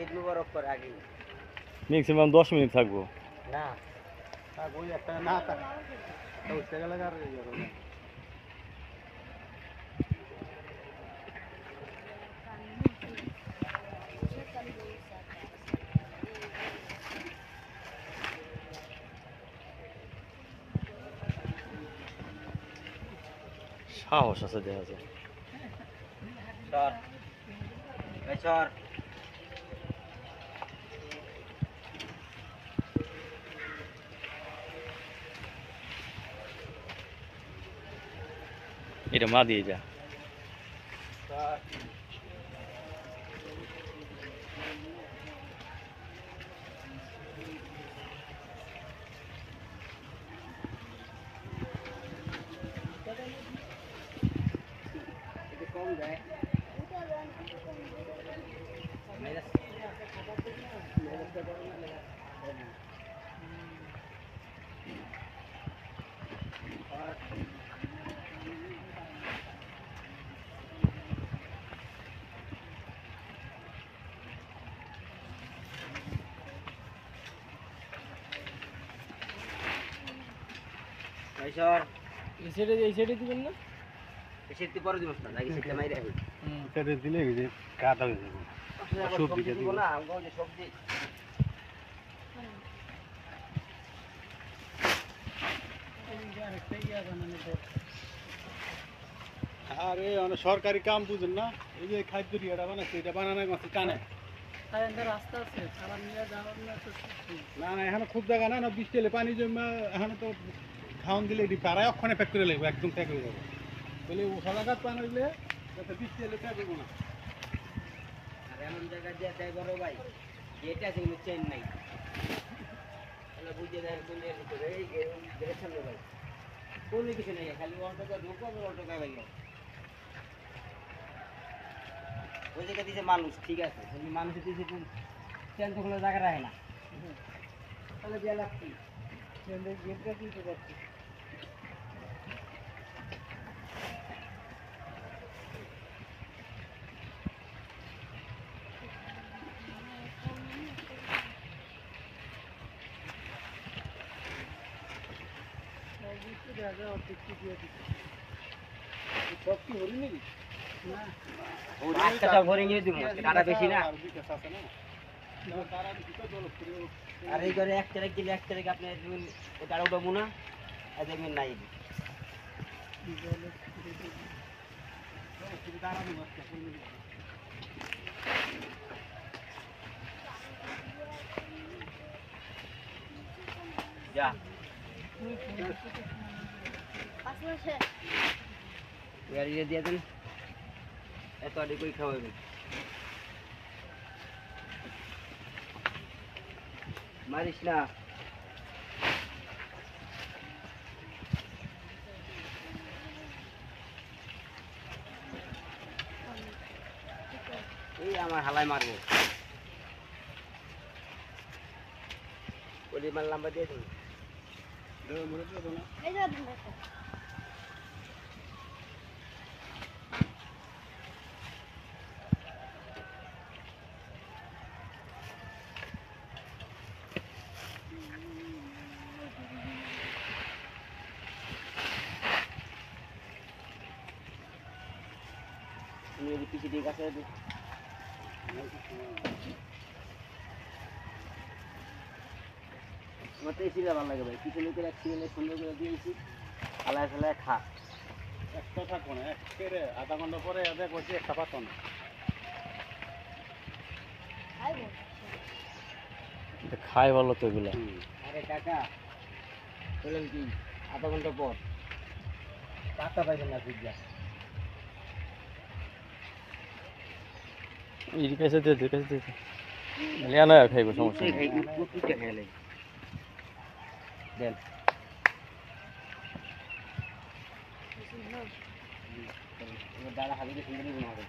ঈদ মুবারক করে আগে maximum 10 minute থাকবো। না ওই একটা না উঠতে গেলে আর সাহস আছে দেখা যায়। সর এই সর এটা মা দিয়ে যা। সর কম যায় এই সাইডে দিবেন না? সেটি পরে দিব না আগে সেটা মাইরে হবে সাইডে দিলে এই যে কাটা হয়ে যাবে। সবজি কে দিব না আমগো যে সবজি আরে অনেক সরকারি কাম বুঝেন না, এই যে খাদ্য রিয়াটা বানাচ্ছে এটা বানানোর মাঝে টানে রাস্তা আছে খাবার নিয়ে যাওয়ার না তো না না এখানে খুব জায়গা না, বৃষ্টি এলে পানি জমা এখানে তো খাওয়ান দিলে এটি পাড়ায় অক্ষণে প্যাক করে লাগবে, একদম প্যাক হয়ে যাবে। বলে ওষা জায়গার পানি হইলে যাতে বৃষ্টি এলে প্যাক হইব না। আর এমন জায়গা দিয়ে দেয় বড় ভাই এটা আছে কিন্তু চেন নাই তাহলে বুঝে দেয় কোন এর ভিতরে এই দেখেছেন ভাই কোনো কিছু নেই খালি অল্পটা ঢুকো আর অল্পটা বাইরে ওই জায়গা দিয়েছে মানুষ ঠিক আছে কিন্তু মানুষ দিয়েছে চেন তো কোনো জায়গা রাখে না তাহলে দেওয়া লাগছে গেটটা দিতে পারছি সব কি হরি নাকি? আজকে সব ভরে নিয়ে দিব টাকা বেশি না আর বিকাশ আছে না? তারা ভিতর জল করে আর এই করে 1 তারিখ গেলে 1 তারিখ আপনি দেখবেন এটা উঠাবো না আর দেখবেন নাই যা গাড়ি দিয়ে দেন এত আগে কই খাওয়াবেন মারিস না এই আমার হালায় মারবো ওলি মাল নাম্বার দিয়ে দিন পিছিয়ে দিয়ে কাছে আমার তো এই সিরিয়াল ভালো লাগে ভাই পিছনে করে 1 সিরিয়ালে সুন্দর করে দিয়েছি হালায় ফেলায় খা একটা থাকবো না, একেবারে আধা ঘন্টা পরে এদের করছি একটা পাতো না। খাই ভালো তো এগুলা। আরে কাকা বললেন কি আধা ঘন্টা পর পাতা পাইবেন না পিজ্জা এই কাছে দে লিয়া না খাইবো সমস্যা নেই। এই পিজ্জা খেলে দেন দাদা হাবিকে সুন্দর মনে হবে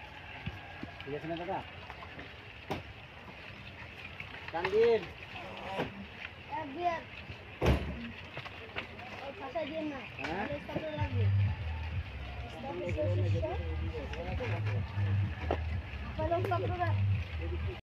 ঠিক আছে না দাদা কান্দির হ্যাঁ